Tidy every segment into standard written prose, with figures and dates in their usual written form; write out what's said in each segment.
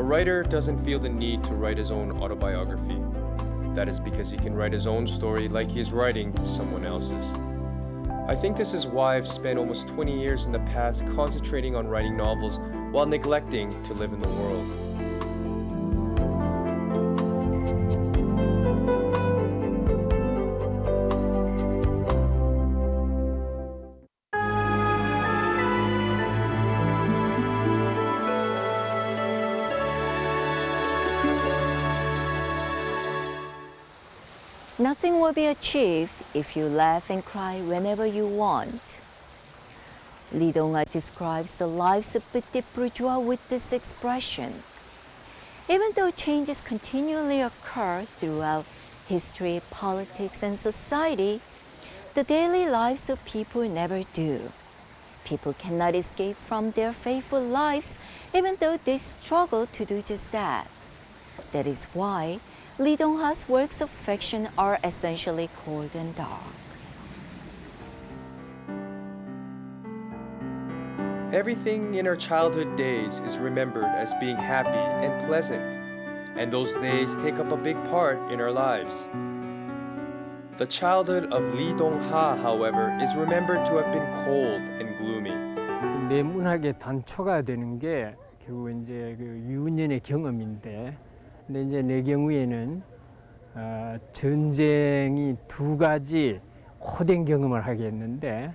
writer doesn't feel the need to write his own autobiography. That is because he can write his own story like he is writing someone else's. I think this is why I've spent almost 20 years in the past concentrating on writing novels while neglecting to live in the world. Nothing will be achieved if you laugh and cry whenever you want. 이동하 describes the lives of petit bourgeois with this expression. Even though changes continually occur throughout history, politics, and society, the daily lives of people never do. People cannot escape from their faithful lives even though they struggle to do just that. That is why 이동하's works of fiction are essentially cold and dark. Everything in our childhood days is remembered as being happy and pleasant, and those days take up a big part in our lives. The childhood of 이동하, however, is remembered to have been cold and gloomy. 내 문학의 단초가 되는 게 결국 이제 그 유년의 경험인데, 근데 이제 내 경우에는 전쟁이 두 가지 호된 경험을 하게 했는데,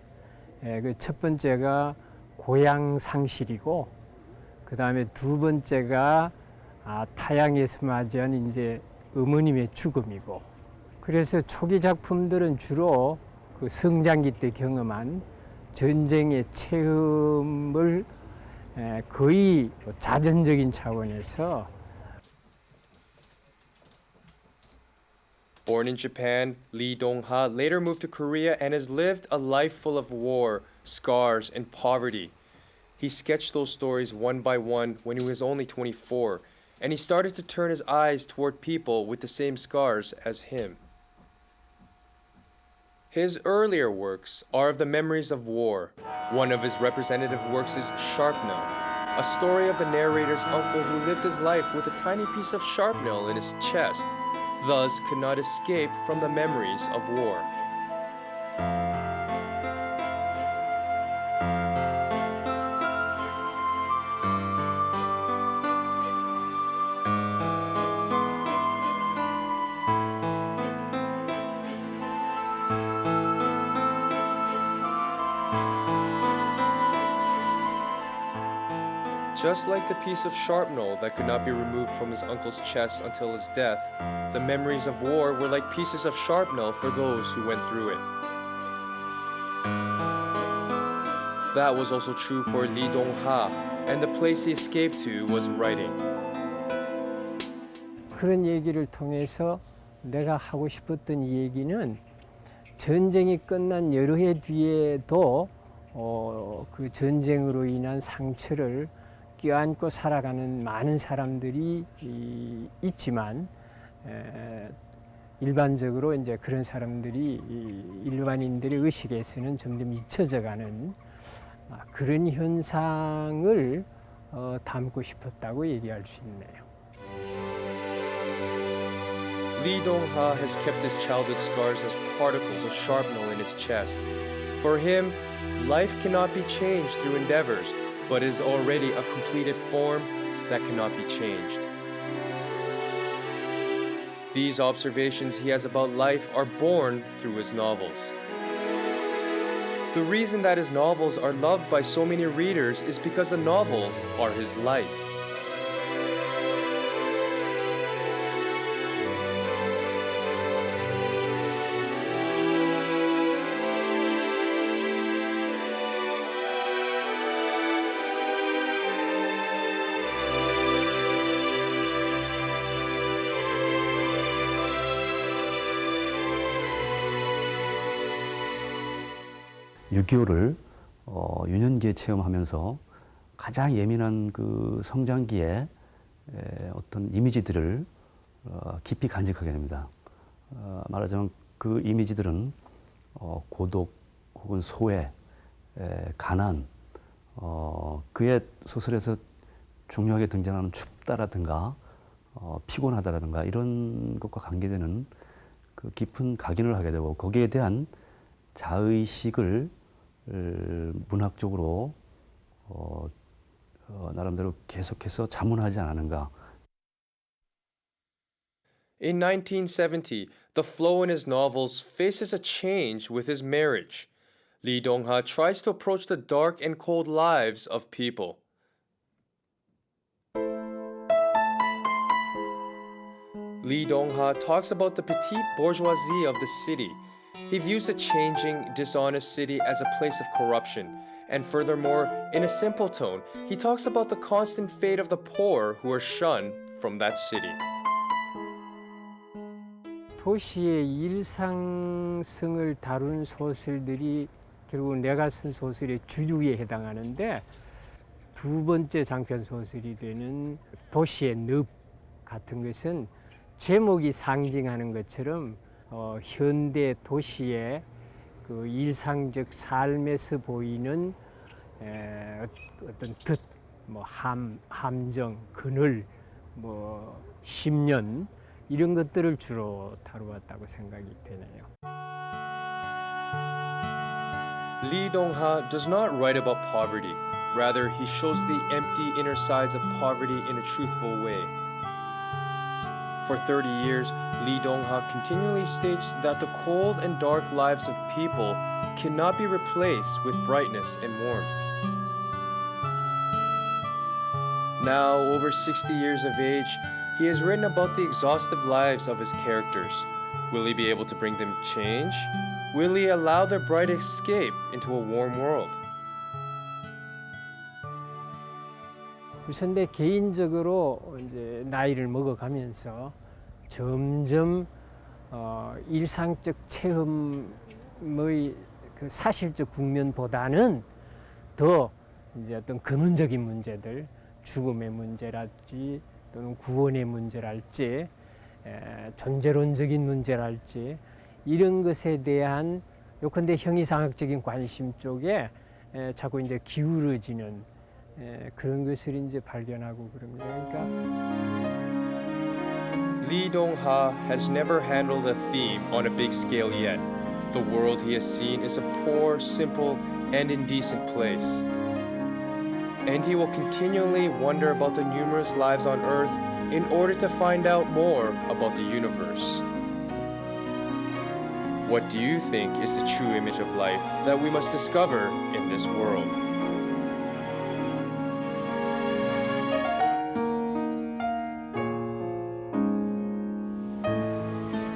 그 첫 번째가 고향 상실이고, 그 다음에 두 번째가 타향에서 맞이한 이제 어머님의 죽음이고, 그래서 초기 작품들은 주로 그 성장기 때 경험한 전쟁의 체험을 거의 자전적인 차원에서. Born in Japan, Lee Dong-ha later moved to Korea and has lived a life full of war, scars, and poverty. He sketched those stories one by one when he was only 24, and he started to turn his eyes toward people with the same scars as him. His earlier works are of the memories of war. One of his representative works is Sharpnail, a story of the narrator's uncle who lived his life with a tiny piece of sharpnail in his chest, thus could not escape from the memories of war. Just like the piece of sharpnail that could not be removed from his uncle's chest until his death, the memories of war were like pieces of sharpnail for those who went through it. That was also true for Lee Dong-ha, and the place he escaped to was writing. 그런 얘기를 통해서 내가 하고 싶었던 이 얘기는 전쟁이 끝난 여러 해 뒤에도 그 전쟁으로 인한 상처를 껴안고 살아가는 많은 사람들이 있지만, 일반적으로 이제 그런 사람들이 일반인들의 의식에서는 점점 잊혀져가는 그런 현상을 담고 싶었다고 얘기할 수 있네요. Lee Dong-ha has kept his childhood scars as particles of sharpnail in his chest. For him, life cannot be changed through endeavors, but is already a completed form that cannot be changed. These observations he has about life are born through his novels. The reason that his novels are loved by so many readers is because the novels are his life. (6.25를) 유년기에 체험하면서 가장 예민한 그 성장기에 어떤 이미지들을 깊이 간직하게 됩니다. 말하자면 그 이미지들은 고독 혹은 소외, 가난, 그의 소설에서 중요하게 등장하는 춥다라든가 피곤하다라든가 이런 것과 관계되는 그 깊은 각인을 하게 되고 거기에 대한 자의식을 문학적으로 나름대로 계속해서 자문하지 않았는가. In 1970, the flow in his novels faces a change with his marriage. Lee Dong-ha tries to approach the dark and cold lives of people. Lee Dong-ha talks about the petite bourgeoisie of the city. He views the changing, dishonest city as a place of corruption. And furthermore, in a simple tone, he talks about the constant fate of the poor who are shunned from that city. 도시의 일상성을 다룬 소설들이 결국 내가 쓴 소설의 주류에 해당하는데 두 번째 장편 소설이 되는 도시의 늪 같은 것은 제목이 상징하는 것처럼 현대 도시의 그 일상적 삶에서 보이는 어떤 뜻, 함정, 그늘, 심연 이런 것들을 주로 다루었다고 생각이 되네요. Lee Dong-ha does not write about poverty. Rather, he shows the empty inner sides of poverty in a truthful way. For 30 years, Lee Dong-ha continually states that the cold and dark lives of people cannot be replaced with brightness and warmth. Now, over 60 years of age, he has written about the exhaustive lives of his characters. Will he be able to bring them change? Will he allow their bright escape into a warm world? 우선 내 개인적으로 이제 나이를 먹어가면서 점점 일상적 체험의 그 사실적 국면보다는 더 이제 어떤 근원적인 문제들, 죽음의 문제랄지 또는 구원의 문제랄지 존재론적인 문제랄지 이런 것에 대한 요컨대 형이상학적인 관심 쪽에 자꾸 이제 기울어지는 그런 것을 이제 발견하고 그럽니다. 그러니까 Lee Dong-ha has never handled a theme on a big scale yet. The world he has seen is a poor, simple, and indecent place. And he will continually wonder about the numerous lives on Earth in order to find out more about the universe. What do you think is the true image of life that we must discover in this world?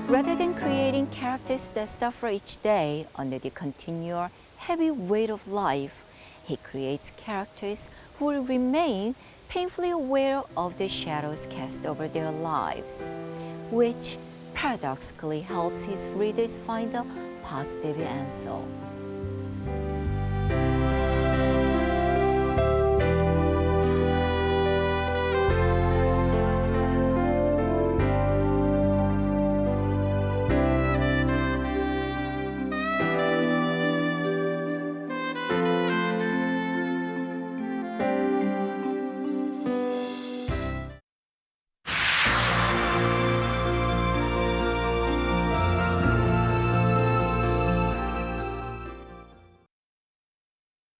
Rather than creating characters that suffer each day under the continual heavy weight of life, he creates characters who will remain painfully aware of the shadows cast over their lives, which paradoxically helps his readers find a positive answer.